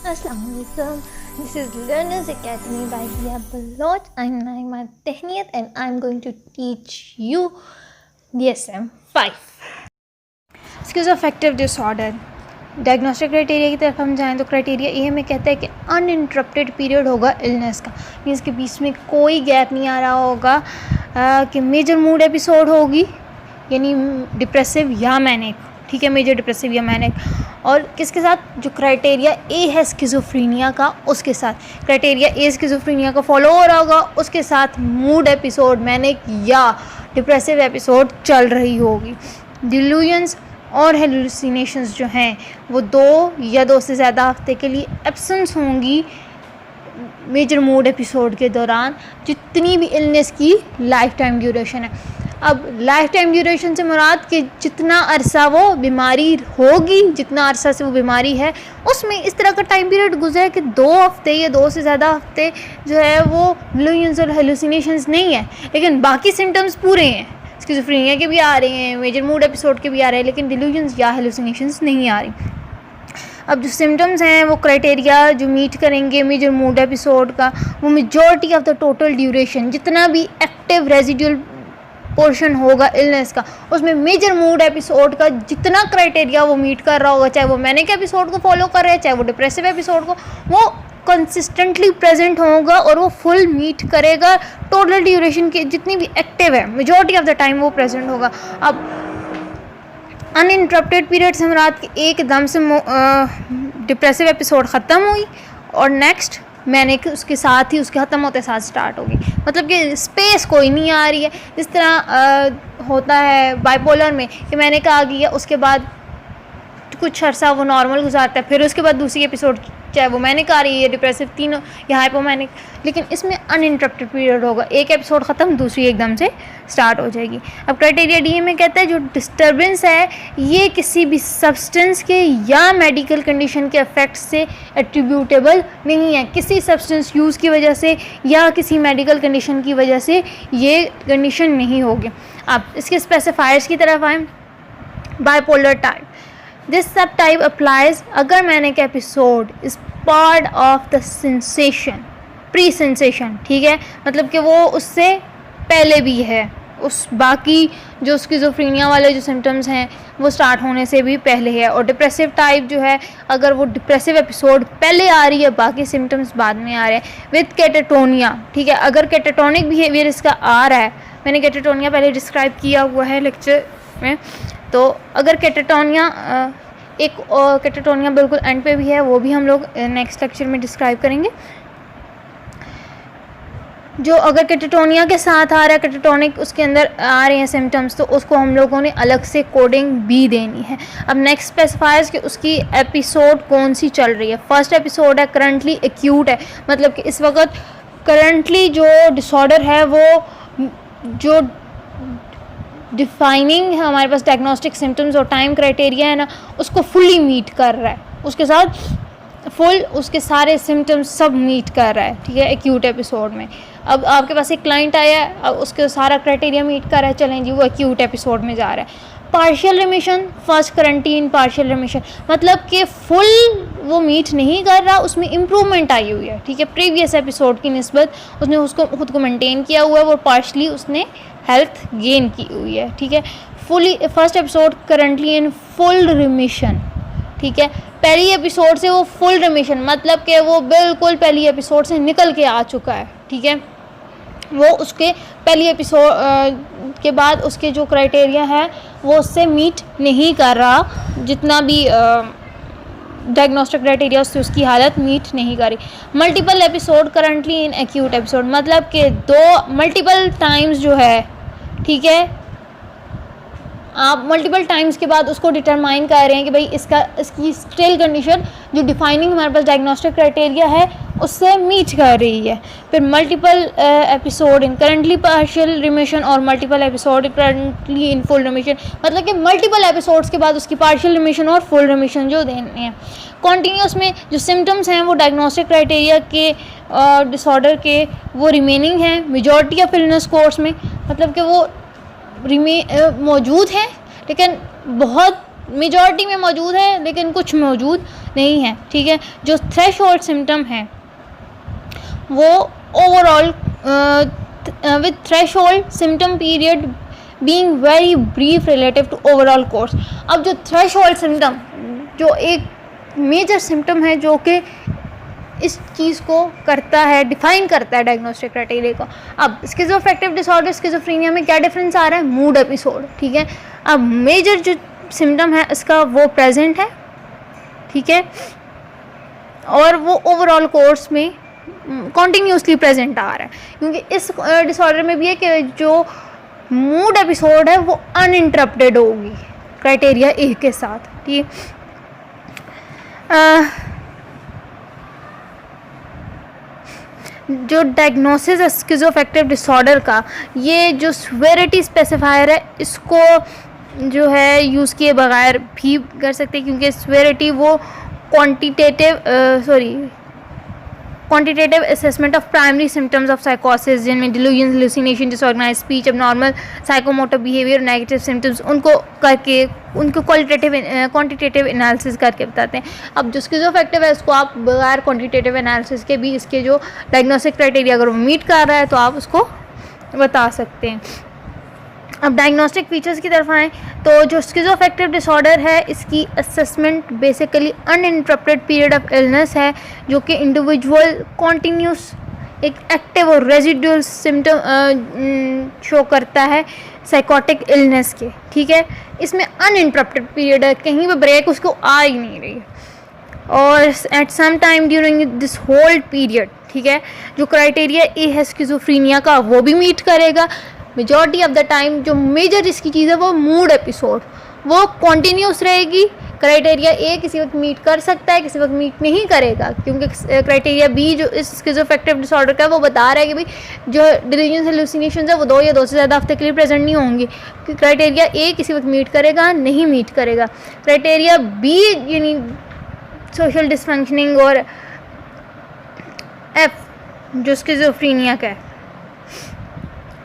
Assalamualaikum. This is Learners Academy by Dia Balot. I'm Naima Tehniyat and I'm going to teach you DSM-5. Schizoaffective disorder. Diagnostic criteria की तरफ हम जाएँ तो criteria ए में कहता है कि अनइंटरप्टेड पीरियड होगा इलनेस का, मीन्स के बीच में कोई गैप नहीं आ रहा होगा कि मेजर मूड एपिसोड होगी यानी डिप्रेसिव या मैनिक, ठीक है, मेजर डिप्रेसिव या मैनिक, और किसके साथ, जो क्राइटेरिया ए है स्किज़ोफ्रेनिया का उसके साथ, क्राइटेरिया ए स्किज़ोफ्रेनिया का फॉलो हो रहा होगा, उसके साथ मूड एपिसोड मैनिक या डिप्रेसिव एपिसोड चल रही होगी। डिल्यूजन्स और हेलुसिनेशंस जो हैं वो 2 या 2 से ज़्यादा हफ्ते के लिए एब्सेंस होंगी मेजर मूड एपिसोड के दौरान, जितनी भी इलनेस की लाइफ टाइम ड्यूरेशन है। अब लाइफ टाइम ड्यूरेशन से मुराद कि जितना अरसा वो बीमारी होगी, जितना अरसा से वो बीमारी है, उसमें इस तरह का टाइम पीरियड गुजरे कि 2 हफ्ते या 2 से ज़्यादा हफ्ते जो है वो डिल्यूजन्स और हेलुसिनेशंस नहीं है, लेकिन बाकी सिम्टम्स पूरे हैं, स्किज़ोफ्रेनिया के भी आ रहे हैं, मेजर मूड एपिसोड के भी आ रहे हैं, लेकिन डिल्यूजन्स या हेलुसिनेशंस नहीं आ रही। अब जो सिम्टम्स हैं वो क्राइटेरिया जो मीट करेंगे मेजर मूड एपिसोड का, वो majority of the total duration, जितना भी एक्टिव रेजिडुअल पोर्शन होगा इलनेस का, उसमें मेजर मूड एपिसोड का जितना क्राइटेरिया वो मीट कर रहा होगा, चाहे वो मैनिक एपिसोड को फॉलो कर रहे हैं, चाहे वो डिप्रेसिव एपिसोड को, वो कंसिस्टेंटली प्रेजेंट होगा और वो फुल मीट करेगा टोटल ड्यूरेशन की, जितनी भी एक्टिव है मेजॉरिटी ऑफ द टाइम वो प्रेजेंट होगा। अब अनइंटरप्टेड पीरियड से मुराद कि एकदम से डिप्रेसिव एपिसोड ख़त्म हुई और नेक्स्ट मैनिक उसके साथ ही, उसके ख़त्म होते साथ स्टार्ट होगी, मतलब कि स्पेस कोई नहीं आ रही है। जिस तरह होता है बाइपोलर में कि मैनिक आ गई है, उसके बाद कुछ अर्सा वो नॉर्मल गुजारता है, फिर उसके बाद दूसरी एपिसोड चाहे वो मैनिक आ रही है, डिप्रेसिव, तीनों या हाइपोमैनिक, लेकिन इसमें अनइंटरप्टेड पीरियड होगा, एक एपिसोड ख़त्म दूसरी एकदम से स्टार्ट हो जाएगी। अब क्राइटेरिया डी में कहता है जो डिस्टर्बेंस है ये किसी भी सब्सटेंस के या मेडिकल कंडीशन के इफेक्ट से एट्रीब्यूटेबल नहीं है, किसी सब्सटेंस यूज़ की वजह से या किसी मेडिकल कंडीशन की वजह से ये कंडीशन नहीं होगी। अब इसके स्पेसिफायर्स की तरफ आएँ। बाइपोलर टाइप, दिस सब टाइप अप्लाइज अगर manic episode is part of the sensation, pre sensation, ठीक है, मतलब कि वो उससे पहले भी है, उस बाकी जो स्किज़ोफ्रेनिया वाले जो सिम्टम्स हैं वो स्टार्ट होने से भी पहले है। और डिप्रेसिव टाइप जो है, अगर वो डिप्रेसिव एपिसोड पहले आ रही है, बाकी सिम्टम्स बाद में आ रहे हैं, विद कैटाटोनिया, ठीक है, अगर कैटाटोनिक बिहेवियर इसका आ रहा है, मैंने कैटाटोनिया पहले डिस्क्राइब किया हुआ है लेक्चर में, तो अगर कैटाटोनिया एक कैटाटोनिया बिल्कुल एंड पे भी है, वो भी हम लोग नेक्स्ट लेक्चर में डिस्क्राइब करेंगे। जो अगर कैटाटोनिया के साथ आ रहा है, कैटाटोनिक उसके अंदर आ रहे हैं सिम्टम्स, तो उसको हम लोगों ने अलग से कोडिंग भी देनी है। अब नेक्स्ट स्पेसिफायर्स कि उसकी एपिसोड कौन सी चल रही है। फर्स्ट एपिसोड है करंटली एक्यूट है, मतलब कि इस वक्त करंटली जो डिसऑर्डर है वो जो डिफाइनिंग है हमारे पास डायग्नोस्टिक सिम्टम्स और टाइम क्राइटेरिया है ना, उसको फुली मीट कर रहा है, उसके साथ फुल उसके सारे सिम्टम्स सब मीट कर रहा है, ठीक है, एक्यूट एपिसोड में। अब आपके पास एक क्लाइंट आया है, अब उसके सारा क्राइटेरिया मीट कर रहा है, चलें जी वो एक्यूट एपिसोड में जा रहा है। Partial remission, first quarantine partial remission, मतलब कि फुल वो मीट नहीं कर रहा, उसमें इम्प्रूवमेंट आई हुई है, ठीक है, प्रीवियस एपिसोड की निस्बत उसने उसको खुद को मेंटेन किया हुआ है, वो पार्शली उसने हेल्थ गेन की हुई है, ठीक है। Fully first episode currently in full remission, ठीक है, पहली एपिसोड से वो फुल रिमिशन, मतलब कि वो बिल्कुल पहली एपिसोड से निकल के आ चुका है, ठीक है, वो उसके पहली एपिसोड के बाद उसके जो क्राइटेरिया है वो उससे मीट नहीं कर रहा, जितना भी डायग्नोस्टिक क्राइटेरिया उससे उसकी हालत मीट नहीं कर रही। Multiple episode currently in acute episode, मतलब कि 2 मल्टीपल टाइम्स जो है, ठीक है, आप मल्टीपल टाइम्स के बाद उसको डिटरमाइन कर रहे हैं कि भाई इसकी स्टिल कंडीशन जो डिफाइनिंग हमारे पास डायग्नोस्टिक क्राइटेरिया है उससे मीट कर रही है। फिर multiple episode in currently partial remission और multiple episode currently in full remission, मतलब कि मल्टीपल एपिसोड्स के बाद उसकी पार्शियल रिमिशन और फुल रिमिशन जो देनी है। कॉन्टीन्यूस में जो सिम्टम्स हैं वो डायग्नोस्टिक क्राइटेरिया के डिसऑर्डर के वो रिमेनिंग हैं मेजॉरिटी ऑफ इलनेस कोर्स में, मतलब कि वो मौजूद हैं, लेकिन बहुत मेजॉरिटी में मौजूद है लेकिन कुछ मौजूद नहीं है, ठीक है। जो थ्रेशोल्ड सिम्टम है वो overall with threshold symptom period being very brief relative to overall course. अब जो थ्रेशोल्ड सिम्टम जो एक मेजर सिम्टम है जो कि इस चीज़ को करता है, डिफाइन करता है डायग्नोस्टिक क्राइटेरिया को। अब स्किज़ोअफेक्टिव डिसऑर्डर स्किज़ोफ्रेनिया में क्या डिफरेंस आ रहा है, मूड एपिसोड, ठीक है। अब मेजर जो सिम्टम है इसका वो प्रेजेंट है, ठीक है, और वो ओवरऑल कोर्स में कॉन्टीन्यूसली प्रेजेंट आ रहा है, क्योंकि इस डिसऑर्डर में भी है कि जो मूड एपिसोड है वो अनइंटरप्टेड होगी क्राइटेरिया ए के साथ, ठीक है। जो डायग्नोसिस है स्किज़ोअफेक्टिव डिसऑर्डर का, ये जो सिवियरिटी स्पेसिफायर है इसको जो है यूज़ किए बगैर भी कर सकते हैं, क्योंकि सिवियरिटी वो quantitative assessment of primary symptoms of साइकोसिस जिनमें delusion, hallucination, disorganise speech, abnormal psychomotor behaviour, negative symptoms, उनको करके उनको क्वांटिटेटिव एनालिसिस करके बताते हैं। अब जो स्किज़ोअफेक्टिव है उसको आप बगैर क्वांटिटेटिव एनालिसिस के भी इसके जो डायग्नोस्टिक क्राइटेरिया अगर वो मीट कर रहा है तो आप उसको बता सकते हैं। अब डायग्नोस्टिक फीचर्स की तरफ आएँ तो जो स्किज़ोअफेक्टिव डिसऑर्डर है इसकी assessment basically uninterrupted period of illness है, जो कि इंडिविजुअल कॉन्टीन्यूस एक एक्टिव और रेजिडुअल सिम्टम शो करता है साइकोटिक इलनेस के, ठीक है। इसमें अनइंटरप्टेड पीरियड है, कहीं पर ब्रेक उसको आ ही नहीं रही, और at some time during this whole period, ठीक है, जो क्राइटेरिया ए है स्किज़ोफ्रेनिया का वो भी मीट करेगा। मेजॉरिटी ऑफ द टाइम जो मेजर इसकी चीज़ है वो मूड एपिसोड वो कॉन्टीन्यूस रहेगी। क्राइटेरिया ए किसी वक्त मीट कर सकता है, किसी वक्त मीट नहीं करेगा, क्योंकि क्राइटेरिया बी जो इस स्किज़ोअफेक्टिव डिसऑर्डर का है वो बता रहा है कि भाई जो डिल्यूजन हेलुसिनेशंस है वो 2 या 2 से ज़्यादा हफ्ते के लिए प्रेजेंट नहीं होंगी, कि क्राइटेरिया ए किसी वक्त मीट करेगा, नहीं मीट करेगा। क्राइटेरिया बी यानी सोशल डिसफंक्शनिंग और एफ जो स्किज़ोफ्रेनिया का है,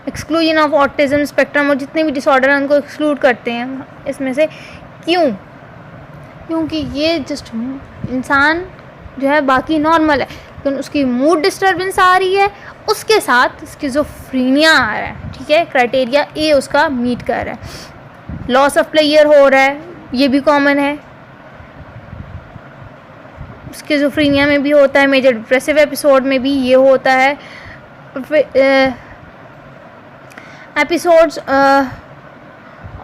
एक्सक्लूजन ऑफ ऑटिज्म स्पेक्ट्रम और जितने भी डिसऑर्डर हैं उनको एक्सक्लूड करते हैं इसमें से। क्यों? क्योंकि ये जस्ट इंसान जो है बाकी नॉर्मल है, लेकिन उसकी मूड डिस्टर्बेंस आ रही है, उसके साथ स्किज़ोफ्रेनिया आ रहा है, ठीक है। क्राइटेरिया ए उसका मीट कर रहा है। लॉस ऑफ प्लेयर हो रहा है, ये भी कॉमन है, स्किज़ोफ्रेनिया में भी होता है, मेजर डिप्रेसिव एपिसोड में भी ये होता है। Episodes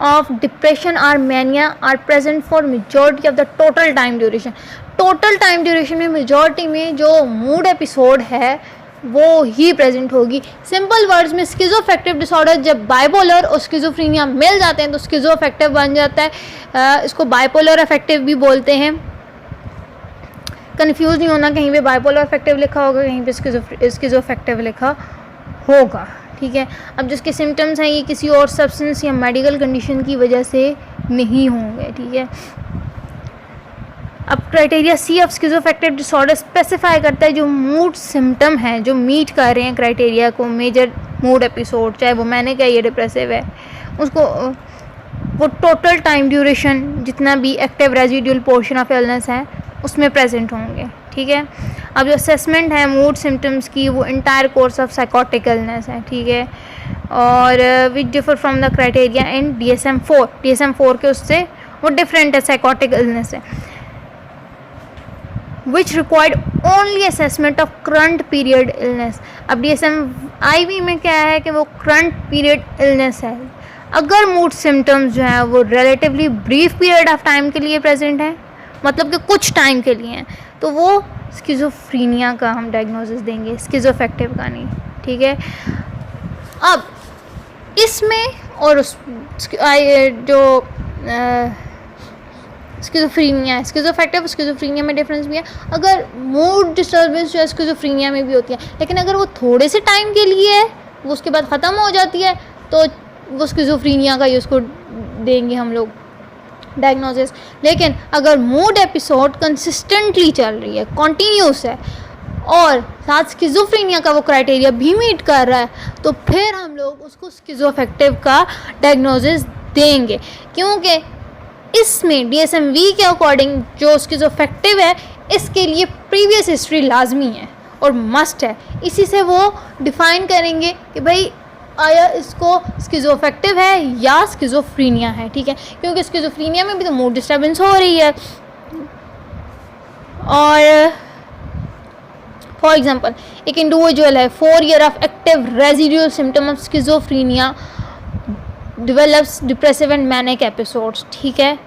of depression or mania are present for majority of the total time duration. Total time duration में majority में जो mood episode है वो ही प्रेजेंट होगी। सिंपल वर्ड्स में स्किज़ोअफेक्टिव डिसऑर्डर जब बाइपोलर और स्किज़ोफ्रेनिया मिल जाते हैं तो स्किज़ोअफेक्टिव बन जाता है। इसको बाइपोलर अफेक्टिव भी बोलते हैं। कंफ्यूज नहीं होना, कहीं पे बाइपोलर अफेक्टिव लिखा होगा, कहीं पे स्किज़ोअफेक्टिव लिखा होगा, ठीक है। अब जिसके सिम्टम्स हैं ये किसी और सब्सटेंस या मेडिकल कंडीशन की वजह से नहीं होंगे, ठीक है। अब criteria C of schizoaffective disorder specify करता है जो मूड सिम्टम है जो मीट कर रहे हैं क्राइटेरिया को, मेजर मूड एपिसोड, चाहे वो मैंने कहा ये डिप्रेसिव है, उसको वो टोटल टाइम ड्यूरेशन जितना भी active residual portion of illness है उसमें प्रेजेंट होंगे, ठीक है। अब जो असेसमेंट है मूड सिम्टम्स की वो entire course of psychotic illness है, ठीक है, और विच differ from the criteria in DSM-4। DSM-4 के उससे वो डिफरेंट है, साइकोटिक इलनेस है। Which required only assessment of current period illness. अब DSM-IV में क्या है कि वो करंट पीरियड इलनेस है। अगर मूड सिम्टम्स जो हैं वो relatively brief period of time के लिए प्रेजेंट हैं, मतलब कि कुछ टाइम के लिए हैं, तो वो स्किज़ोफ्रेनिया का हम डायग्नोसिस देंगे, स्किज़ोअफेक्टिव का नहीं, ठीक है। अब इसमें और उस जो स्किज़ोफ्रेनिया है, स्किज़ोअफेक्टिव स्किज़ोफ्रेनिया में डिफरेंस भी है। अगर मूड डिस्टर्बेंस जो है स्किज़ोफ्रेनिया में भी होती है, लेकिन अगर वो थोड़े से टाइम के लिए है वो उसके बाद ख़त्म हो जाती है तो वो स्किज़ोफ्रेनिया का ही उसको देंगे हम लोग डायग्नोसिस। लेकिन अगर मूड एपिसोड कंसिस्टेंटली चल रही है, कॉन्टीन्यूस है और साथ स्किज़ोफ्रेनिया का वो क्राइटेरिया भी मीट कर रहा है तो फिर हम लोग उसको स्किज़ोअफेक्टिव का डायग्नोसिस देंगे, क्योंकि इसमें DSM-V के अकॉर्डिंग जो स्किज़ोअफेक्टिव है इसके लिए प्रीवियस हिस्ट्री लाजमी है और मस्ट है। इसी से वो डिफ़ाइन करेंगे कि भाई आया इसको स्किज़ोअफेक्टिव है या स्किज़ोफ्रीनिया है, ठीक है, क्योंकि स्किज़ोफ्रीनिया में भी तो मूड डिस्टर्बेंस हो रही है। और फॉर एग्जांपल एक इंडिविजुअल है 4 year of active residual symptom of schizophrenia develops depressive and manic episodes, ठीक है,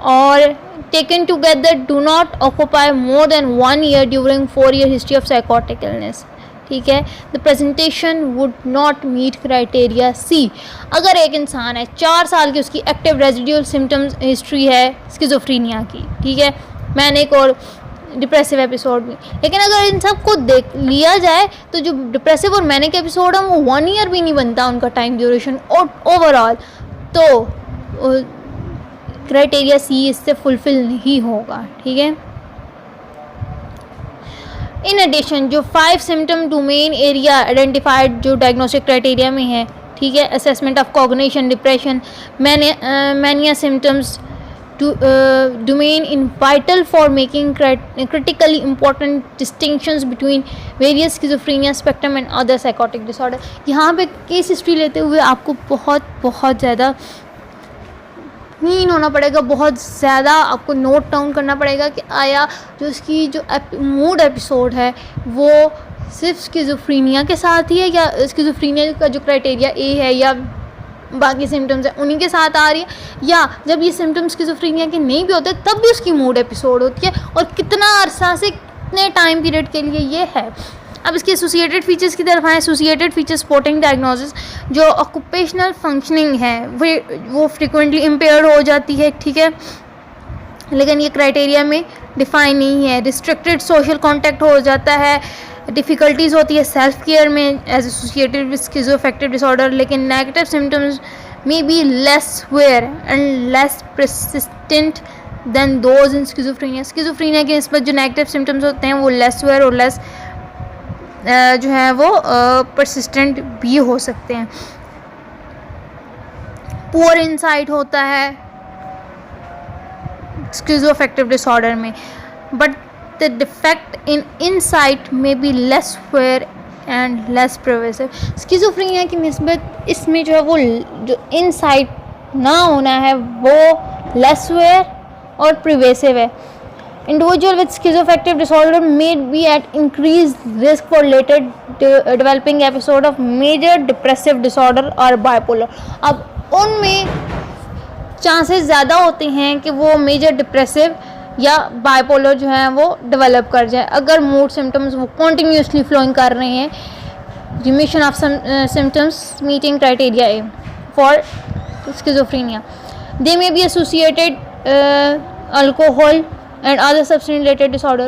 और taken together do not occupy more than 1 year during 4 year history of psychotic illness, ठीक है, the presentation would not meet criteria C। अगर एक इंसान है 4 साल की उसकी एक्टिव रेजिडुअल सिम्टम्स हिस्ट्री है स्किज़ोफ्रीनिया की, ठीक है, मैनिक और डिप्रेसिव एपिसोड में, लेकिन अगर इन सब को देख लिया जाए तो जो डिप्रेसिव और मैनिक एपिसोड है वो 1 ईयर भी नहीं बनता उनका टाइम ड्यूरेशन और ओवरऑल, तो क्राइटेरिया सी इससे फुलफिल नहीं होगा, ठीक है। इन एडिशन जो 5 सिम्टम डोमेन एरिया आइडेंटिफाइड जो डायग्नोस्टिक क्राइटेरिया में है, ठीक है, assessment of cognition, depression, mania symptoms domain in vital for making critically important distinctions between various schizophrenia spectrum and other psychotic disorder। यहाँ पे केस हिस्ट्री लेते हुए आपको बहुत ज़्यादा हीन होना पड़ेगा, बहुत ज़्यादा आपको नोट डाउन करना पड़ेगा कि आया जो उसकी जो मूड एपिसोड है वो सिर्फ स्किज़ोफ्रीनिया के साथ ही है या स्किज़ोफ्रीनिया का जो क्राइटेरिया ए है या बाकी सिम्टम्स हैं उन्हीं के साथ आ रही है, या जब ये सिम्टम्स स्किज़ोफ्रीनिया के नहीं भी होते तब भी उसकी मूड एपिसोड होती है और कितना अरसा से कितने टाइम पीरियड के लिए ये है। अब इसके एसोसिएटेड फीचर्स की तरफ आए। एसोसिएटेड फीचर सपोर्टिंग डायग्नोसिस जो ऑक्यूपेशनल फंक्शनिंग है वो फ्रिक्वेंटली इम्पेयर हो जाती है, ठीक है, लेकिन ये क्राइटेरिया में डिफाइन नहीं है। रिस्ट्रिक्टेड सोशल कॉन्टैक्ट हो जाता है, डिफ़िकल्टीज़ होती है सेल्फ केयर में as associated with schizoaffective disorder, लेकिन negative symptoms may be less severe and less persistent than those in schizophrenia. Schizophrenia की निस्बत जो नेगेटिव सिम्टम्स होते हैं वो लेस वेयर और लेस जो है वो परसिस्टेंट भी हो सकते हैं। पुअर इंसाइट होता है स्किज़ोअफेक्टिव डिसऑर्डर में, but the defect in insight may be less severe and less pervasive. Schizophrenia की निस्बत इसमें जो है वो जो इनसाइट ना होना है वो लेस वेयर और परवेसिव है। Individual with schizoaffective disorder may be at increased risk for later developing episode of major depressive disorder or bipolar। अब उनमें चांसेस ज़्यादा होते हैं कि वो मेजर डिप्रेसिव या बाइपोलर जो है वो डेवलप कर जाए अगर मूड सिम्टम्स वो कॉन्टीन्यूसली फ्लोइंग कर रहे हैं। Remission of symptoms meeting criteria A for schizophrenia. They may be associated alcohol and other substance related disorder.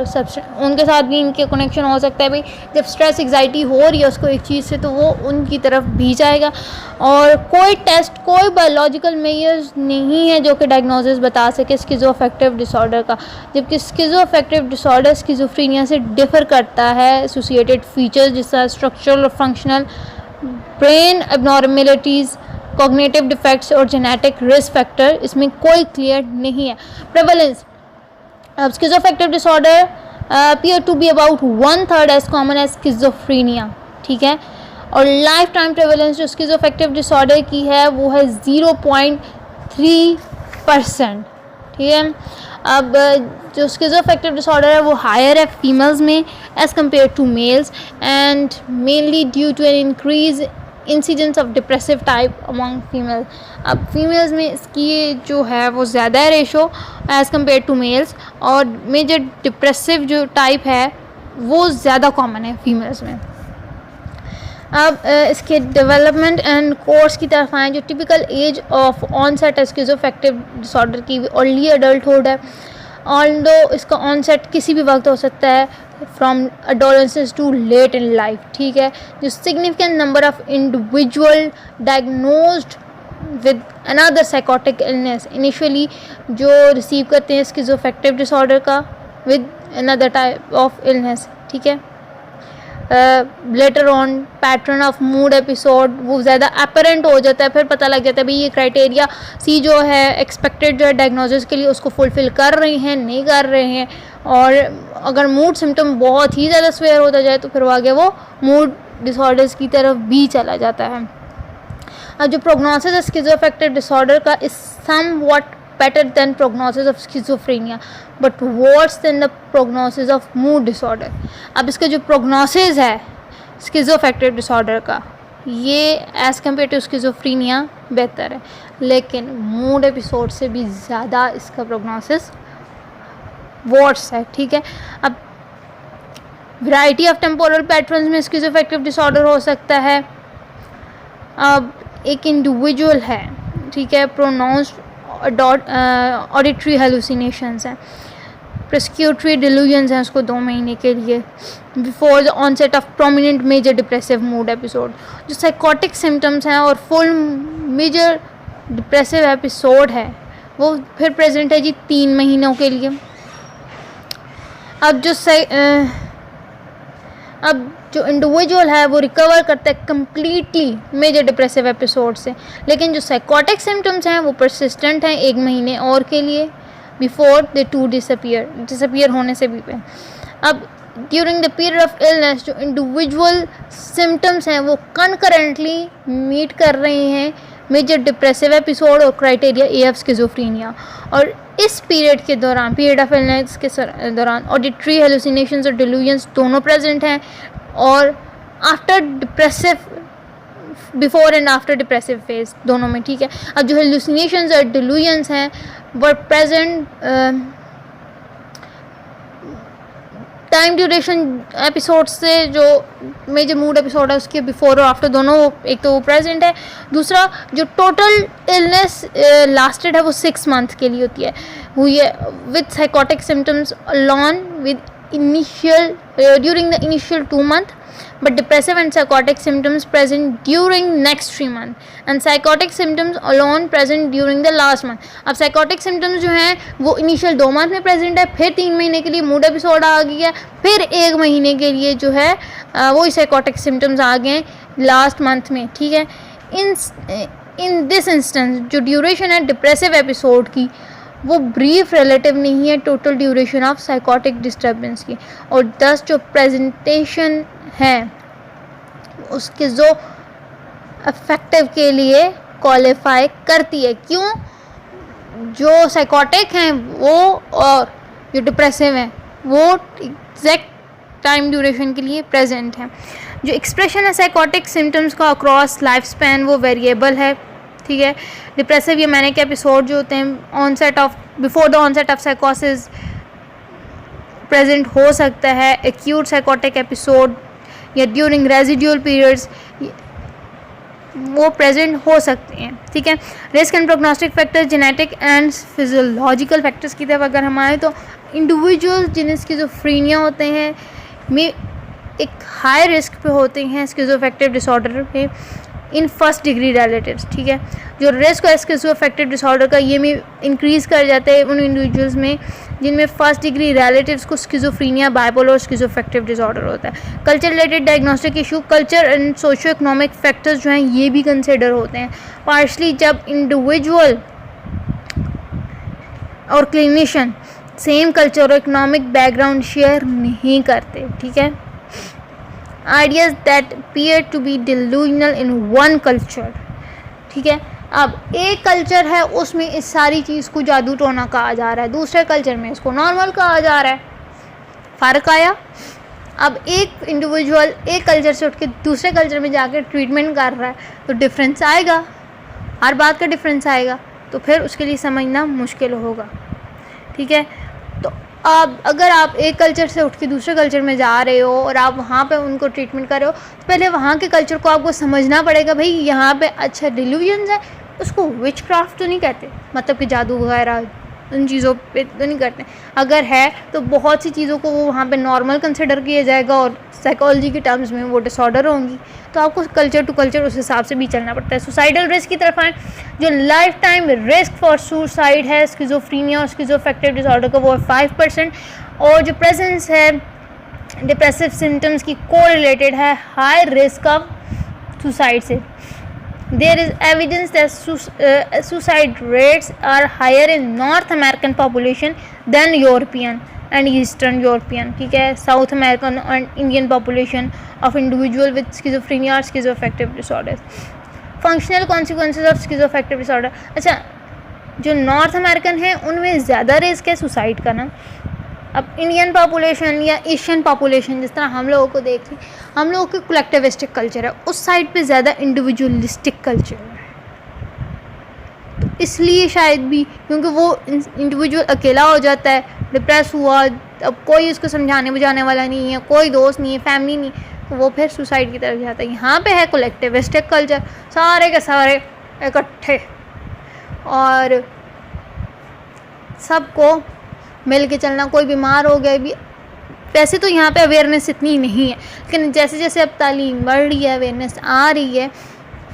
उनके साथ भी इनके कनेक्शन हो सकता है। भाई जब स्ट्रेस एग्जाइटी हो रही है उसको एक चीज़ से तो वो उनकी तरफ भी जाएगा। और कोई टेस्ट कोई बायोलॉजिकल मेजर्स नहीं है जो कि डायग्नोसिस बता सके स्किज़ोअफेक्टिव डिसऑर्डर का, जबकि स्किज़ोअफेक्टिव डिसऑर्डर स्किज़ोफ्रेनिया से डिफर करता है। एसोसिएटेड फीचर्स जैसा स्ट्रक्चरल और functional, brain abnormalities, cognitive defects और जेनेटिक रिस्क फैक्टर इसमें कोई क्लियर नहीं है। Prevalence schizoaffective disorder appear to be about 1/3 as common as schizophrenia, ठीक है। और लाइफ टाइम प्रेवलेंस जो schizoaffective disorder की है वो है 0.3%, ठीक है। अब जो schizoaffective disorder है वो हायर है फीमेल्स में as compare to males and mainly due to an increase incidence of depressive type among female. अब फीमेल्स में इसकी जो है वो ज़्यादा है ratio as compare to males, और मेजर डिप्रेसिव जो टाइप है वो ज़्यादा कॉमन है फीमेल्स में। अब इसके डेवलपमेंट एंड कोर्स की तरफ आएँ। जो टिपिकल एज ऑफ ऑनसेट है स्किज़ोअफेक्टिव डिसऑर्डर की अर्ली एडल्टहुड है, ऑल्दो इसका ऑनसेट किसी भी वक्त हो सकता है from adolescence to late in life, ठीक है। जो significant number of individual diagnosed with another psychotic illness initially जो रिसीव करते हैं स्किज़ोअफेक्टिव डिसऑर्डर का with another type of illness, ठीक है। Later on pattern of mood episode वो ज़्यादा अपरेंट हो जाता है, फिर पता लग जाता है भाई ये क्राइटेरिया सी जो है एक्सपेक्टेड जो है डायग्नोसिस के लिए उसको फुलफ़िल कर रहे हैं नहीं कर रहे हैं। और अगर मूड सिम्टम बहुत ही ज़्यादा स्वेयर होता जाए तो फिर वो आगे वो मूड डिसऑर्डर्स की तरफ भी चला जाता है। अब जो प्रोग्नोसिस है स्किज़ोअफेक्टिव डिसऑर्डर का is somewhat better than prognosis of schizophrenia but worse than the prognosis of mood disorder। अब इसका जो prognosis है schizoaffective disorder का ये as compared to schizophrenia बेहतर है, लेकिन mood episode से भी ज़्यादा इसका prognosis worse है। ठीक है, अब variety of temporal patterns में schizoaffective disorder हो सकता है। अब एक इंडिविजुअल है, ठीक है, प्रोनाउंस्ड ऑडिटरी हेलुसिनेशंस हैं, प्रेस्क्यूटरी डिल्यूजन्स हैं उसको 2 महीने के लिए, before the onset of prominent major depressive mood episode. जो साइकोटिक सिम्टम्स हैं और फुल मेजर डिप्रेसिव एपिसोड है वो फिर प्रेजेंट है जी 3 महीनों के लिए। अब जो इंडिविजुअल है वो रिकवर करता है कम्प्लीटली मेजर डिप्रेसिव एपिसोड से, लेकिन जो साइकोटिक सिम्टम्स हैं वो परसिस्टेंट हैं 1 महीने और के लिए बिफोर दे टू डिसअपियर होने से भी पे। अब during the period of illness जो इंडिविजुअल सिम्टम्स हैं वो कनकरेंटली मीट कर रहे हैं मेजर डिप्रेसिव एपिसोड और क्राइटेरिया AF स्किज़ोफ्रेनिया। और इस पीरियड के दौरान, पीरियड ऑफ इलनेस के दौरान ऑडिटरी हेलुसिनेशंस और डिल्यूजन्स दोनों प्रेजेंट हैं, और after depressive, before and after depressive phase दोनों में। ठीक है, अब जो हेलुसिनेशंस और डिल्यूजन्स हैं वो प्रेजेंट टाइम ड्यूरेशन एपिसोड से जो मेजर मूड एपिसोड है उसके बिफोर और आफ्टर दोनों, एक तो वो प्रेजेंट है, दूसरा जो टोटल इलनेस लास्टेड है वो 6 मंथ के लिए होती है, हुई है with psychotic symptoms alone with initial during the initial 2 month, but depressive and psychotic symptoms present during next 3 month and psychotic symptoms alone present during the last month। अब psychotic symptoms जो हैं वो initial 2 month में present है, फिर 3 महीने के लिए mood episode आ गया, फिर 1 महीने के लिए जो है वही psychotic symptoms आ गए last month में। ठीक है, in this instance जो duration है depressive episode की वो ब्रीफ रिलेटिव नहीं है total duration of psychotic disturbance की, और 10 जो प्रेजेंटेशन है उसके जो अफेक्टिव के लिए क्वालिफाई करती है। क्यों? जो साइकोटिक हैं वो और जो डिप्रेसिव हैं वो एग्जैक्ट टाइम ड्यूरेशन के लिए प्रेजेंट हैं। जो एक्सप्रेशन है साइकोटिक सिम्टम्स का अक्रॉस लाइफ स्पैन वो वेरिएबल है। ठीक है, डिप्रेसिव या मैनिक एपिसोड जो होते हैं onset of before the onset of साइकोसिस प्रेजेंट हो सकता है, एक्यूट साइकोटिक एपिसोड या ड्यूरिंग रेजिड्यूल पीरियड्स वो प्रेजेंट हो सकते हैं। ठीक है, risk and prognostic factors, genetic and physiological factors की तरफ अगर हम आए तो इंडिविजुअल जिन्हें स्किज़ोफ्रेनिया होते हैं में एक हाई रिस्क पे होते हैं स्किज़ोअफेक्टिव डिसऑर्डर पे इन फर्स्ट डिग्री रिलेटिव्स। ठीक है, जो रिस्क है स्किज़ोअफेक्टिव डिसऑर्डर का ये में इंक्रीज़ कर जाता है उन इंडिविजुअल्स में जिनमें फर्स्ट डिग्री रिलेटिव्स को स्किज़ोफ्रेनिया, बाइपोलर और स्किज़ोअफेक्टिव डिसऑर्डर होता है। Culture related diagnostic issue, culture and socio economic factors जो हैं ये भी कंसिडर होते हैं पार्शली जब इंडिविजुअल और क्लिनिशियन सेम कल्चर और इकोनॉमिक बैकग्राउंड शेयर नहीं करते। ठीक है, ideas that appear to be delusional in one culture। ठीक है, अब एक कल्चर है उसमें इस सारी चीज़ को जादू टोना कहा जा रहा है, दूसरे कल्चर में इसको नॉर्मल कहा जा रहा है, फ़र्क आया। अब एक इंडिविजुअल एक कल्चर से उठ के दूसरे कल्चर में जाकर ट्रीटमेंट कर रहा है तो डिफरेंस आएगा, हर बात का डिफरेंस आएगा, तो फिर उसके लिए समझना मुश्किल होगा। ठीक है, तो अब अगर आप एक कल्चर से उठ के दूसरे कल्चर में जा रहे हो और आप वहाँ पे उनको ट्रीटमेंट कर रहे हो तो पहले वहाँ के कल्चर को आपको समझना पड़ेगा। भाई यहाँ पे अच्छा डिल्यूजन्स है, उसको विच क्राफ्ट तो नहीं कहते, मतलब कि जादू वगैरह उन चीज़ों पे तो नहीं करते। अगर है तो बहुत सी चीज़ों को वो वहाँ पे नॉर्मल कंसिडर किया जाएगा और साइकोलॉजी के टर्म्स में वो डिसऑर्डर होंगी, तो आपको कल्चर टू कल्चर उस हिसाब से भी चलना पड़ता है। सुसाइडल रिस्क की तरफ आए, जो life time risk for suicide है स्किज़ोफ्रेनिया और स्किज़ोअफेक्टिव डिसऑर्डर का वो है 5%, और जो प्रेजेंस है डिप्रेसिव सिम्टम्स की को रिलेटेड है हाई रिस्क ऑफ सुसाइड से। There is evidence that suicide rates are higher in North American population than European and Eastern European, ठीक है, South American and Indian population of individual with schizophrenia और schizoaffective disorders. Functional consequences of schizoaffective disorder, अच्छा जो north American है उनमें ज़्यादा risk है suicide का ना। अब इंडियन पॉपुलेशन या एशियन पॉपुलेशन जिस तरह हम लोगों को देख लें, हम लोगों की कलेक्टिविस्टिक कल्चर है, उस साइड पे ज़्यादा इंडिविजुअलिस्टिक कल्चर है, तो इसलिए शायद भी क्योंकि वो इंडिविजुअल अकेला हो जाता है, डिप्रेस हुआ, अब कोई उसको समझाने बुझाने वाला नहीं है, कोई दोस्त नहीं है, फैमिली नहीं, तो वो फिर सुसाइड की तरफ जाता है। यहाँ पे है कलेक्टिविस्टिक कल्चर, सारे के सारे इकट्ठे और सबको मिल के चलना। कोई बीमार हो गया भी, वैसे तो यहाँ पे अवेयरनेस इतनी नहीं है, लेकिन जैसे जैसे अब तालीम बढ़ रही है, अवेयरनेस आ रही है,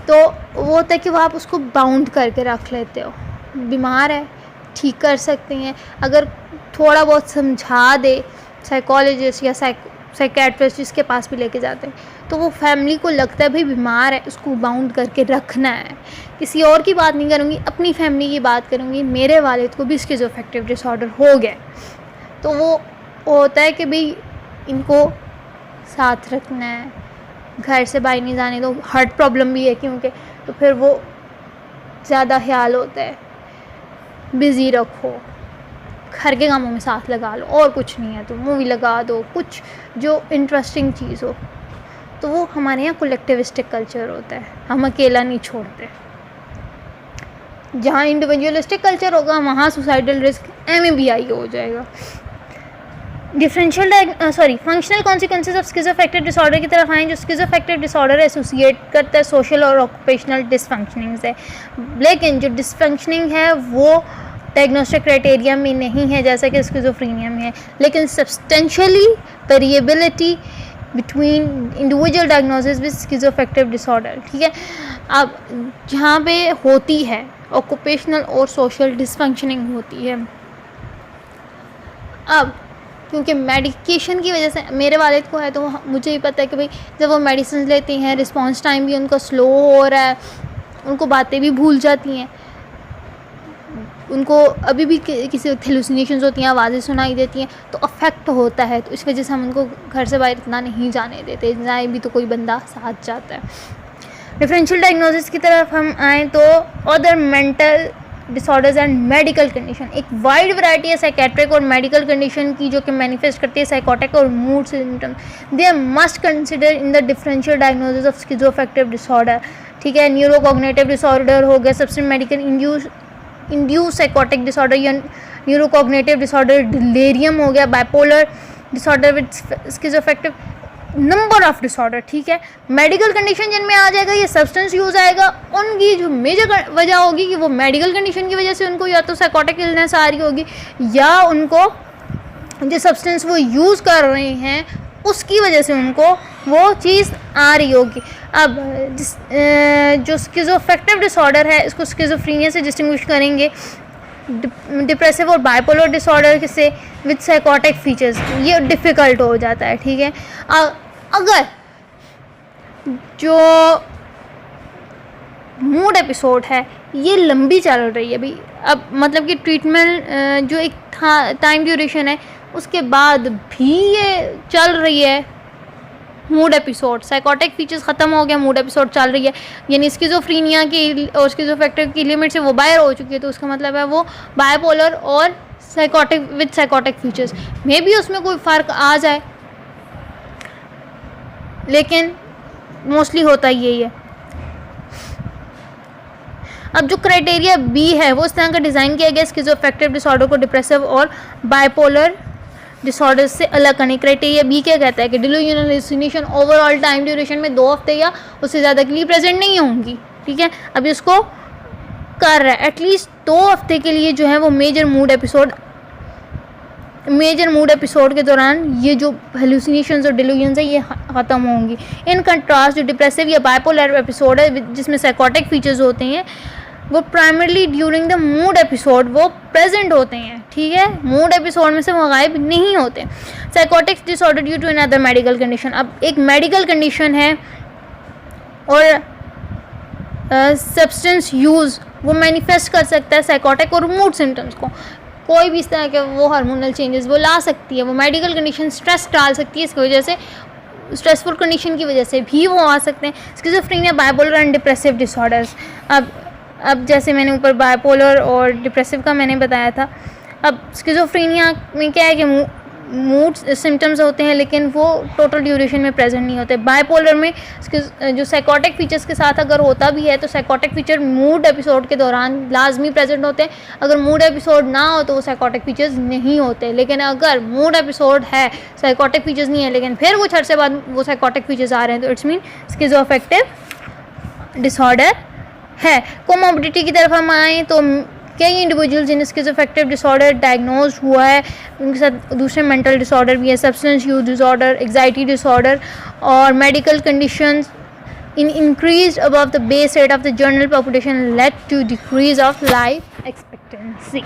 तो वो होता है कि वो आप उसको बाउंड करके रख लेते हो। बीमार है, ठीक कर सकते हैं, अगर थोड़ा बहुत समझा दे साइकोलॉजिस्ट या साइकेट्रिस्ट जिसके पास भी लेके जाते हैं, तो वो फैमिली को लगता है भाई बीमार है, उसको बाउंड करके रखना है। किसी और की बात नहीं करूँगी, अपनी फैमिली की बात करूँगी। मेरे वालिद को भी स्किज़ोअफेक्टिव डिसऑर्डर हो गया, तो वो होता है कि भाई इनको साथ रखना है, घर से बाहर नहीं जाने दो। हार्ट प्रॉब्लम भी है क्योंकि, तो फिर वो ज़्यादा ख्याल होता है, बिज़ी रखो, घर के कामों में साथ लगा लो, और कुछ नहीं है तो मूवी लगा दो, कुछ जो इंटरेस्टिंग चीज़ हो। तो वो हमारे यहाँ कलेक्टिविस्टिक कल्चर होता है, हम अकेला नहीं छोड़ते। जहाँ इंडिविजुअलिस्टिक कल्चर होगा वहाँ सुसाइडल रिस्क MABI हो जाएगा। Functional consequences of schizoaffective disorder की तरफ आएँ। जो स्किज़ोअफेक्टिव डिसऑर्डर एसोसिएट करता है सोशल और ऑक्यूपेशनल डिसफंक्शनिंग से, लेकिन जो डिसफंक्शनिंग है वो डायग्नोस्टिक क्राइटेरिया में नहीं है जैसा कि स्किज़ोफ्रेनिया में है, लेकिन substantially variability between individual diagnosis with schizoaffective disorder, ठीक है। अब जहाँ पे होती है ऑक्यूपेशनल और सोशल डिसफंक्शनिंग होती है। अब क्योंकि मेडिकेशन की वजह से मेरे वालिद को है, तो मुझे ही पता है कि भाई जब वो मेडिसिन लेते हैं रिस्पॉन्स टाइम भी उनका स्लो हो रहा है, उनको बातें भी भूल जाती हैं, उनको अभी भी किसी हेलुसिनेशंस होती हैं, आवाज़ें सुनाई देती हैं, तो अफेक्ट होता है। तो इस वजह से हम उनको घर से बाहर इतना नहीं जाने देते, जाए भी तो कोई बंदा साथ जाता है। डिफरेंशियल डायग्नोसिस की तरफ हम आएँ तो other mental disorders and medical condition, एक वाइड वैरायटी है साइकेट्रिक और मेडिकल कंडीशन की जो कि मैनिफेस्ट करती है साइकोटिक और mood symptom. They must consider in the differential diagnosis of schizoaffective disorder, ठीक है। न्यूरोकॉग्निटिव डिसऑर्डर हो गया, substance medical induce psychotic disorder या न्यूरोकॉग्निटिव डिसऑर्डर, डिलेरियम हो गया, bipolar disorder with schizoaffective, number of disorder, ठीक है। मेडिकल कंडीशन जिनमें आ जाएगा ये सब्सटेंस यूज़ आएगा, उनकी जो मेजर वजह होगी कि वो मेडिकल कंडीशन की वजह से उनको या तो साइकोटिक इलनेस आ रही होगी या उनको जो सब्सटेंस वो यूज़ कर रहे हैं उसकी वजह से उनको वो चीज़ आ रही होगी। अब जो स्किज़ोअफेक्टिव डिसऑर्डर है इसको स्किज़ोफ्रेनिया से डिस्टिंग्विश करेंगे डिप्रेसिव और बाइपोलर डिसऑर्डर से विद साइकोटिक फीचर्स, ये डिफ़िकल्ट हो जाता है, ठीक है। अगर जो मूड एपिसोड है ये लंबी चल रही है भाई, अब मतलब कि ट्रीटमेंट जो एक टाइम ड्यूरेशन है उसके बाद भी ये चल रही है मूड एपिसोड, साइकोटिक फीचर्स ख़त्म हो गया, मूड एपिसोड चल रही है, यानी स्किज़ोफ्रेनिया की और स्किज़ोअफेक्टिव की लिमिट से वो बाहर हो चुकी है, तो उसका मतलब है वो बाइपोलर और साइकोटिक विद साइकोटिक फीचर्स में भी उसमें कोई फ़र्क आ जाए, लेकिन मोस्टली होता यही है। अब जो क्राइटेरिया बी है वो इस तरह का डिज़ाइन किया गया स्किज़ोअफेक्टिव डिसऑर्डर को डिप्रेसिव और बाइपोलर डिसऑर्डर से अलग करने। क्राइटेरिया बी क्या कहता है कि delusional hallucination overall time duration में 2 हफ्ते या उससे ज़्यादा के लिए प्रेजेंट नहीं होंगी, ठीक है। अब इसको कर रहा है एटलीस्ट 2 हफ्ते के लिए जो है वो मेजर मूड एपिसोड के दौरान ये जो हेलुसिनेशंस और डिल्यूजन्स है ये ख़त्म होंगी। इन कंट्रास्ट जो डिप्रेसिव या बाइपोलर एपिसोड है जिसमें साइकोटिक फीचर्स होते हैं वो primarily during the mood episode वो प्रेजेंट होते हैं, ठीक है, मूड एपिसोड में से वो गायब नहीं होते। Psychotic disorder due to another medical condition, अब एक मेडिकल कंडीशन है और सब्सटेंस यूज़ वो मैनिफेस्ट कर सकता है साइकोटिक और मूड सिम्टम्स को। कोई भी इस तरह के वो हार्मोनल चेंजेस वो ला सकती है, वो मेडिकल कंडीशन स्ट्रेस डाल सकती है, इसकी वजह से स्ट्रेसफुल कंडीशन की वजह से भी वो आ सकते हैं। Schizophrenia, bipolar and depressive disorders, अब जैसे मैंने ऊपर बाइपोलर और डिप्रेसिव का मैंने बताया था। अब स्किज़ोफ्रेनिया में क्या है कि मूड सिम्टम्स होते हैं लेकिन वो टोटल ड्यूरेशन में प्रेजेंट नहीं होते। बाइपोलर में जो साइकोटिक फीचर्स के साथ अगर होता भी है तो साइकोटिक फीचर मूड एपिसोड के दौरान लाजमी प्रेजेंट होते हैं, अगर मूड एपिसोड ना हो तो वो साइकोटिक फीचर्स नहीं होते। लेकिन अगर मूड एपिसोड है, साइकोटिक फीचर्स नहीं है, लेकिन फिर कुछ अर्से बाद वो साइकोटिक फीचर्स आ रहे हैं तो इट्स मीन स्किज़ोअफेक्टिव डिसऑर्डर है। कोमोर्बिडिटी की तरफ हम आएँ तो कई इंडिविजुअल्स जिन्हें स्किज़ोअफेक्टिव डिसऑर्डर डायग्नोज हुआ है उनके साथ दूसरे मेंटल डिसऑर्डर भी है, substance use disorder, anxiety disorder और medical conditions in increase above the base rate of the general population led to decrease of life expectancy.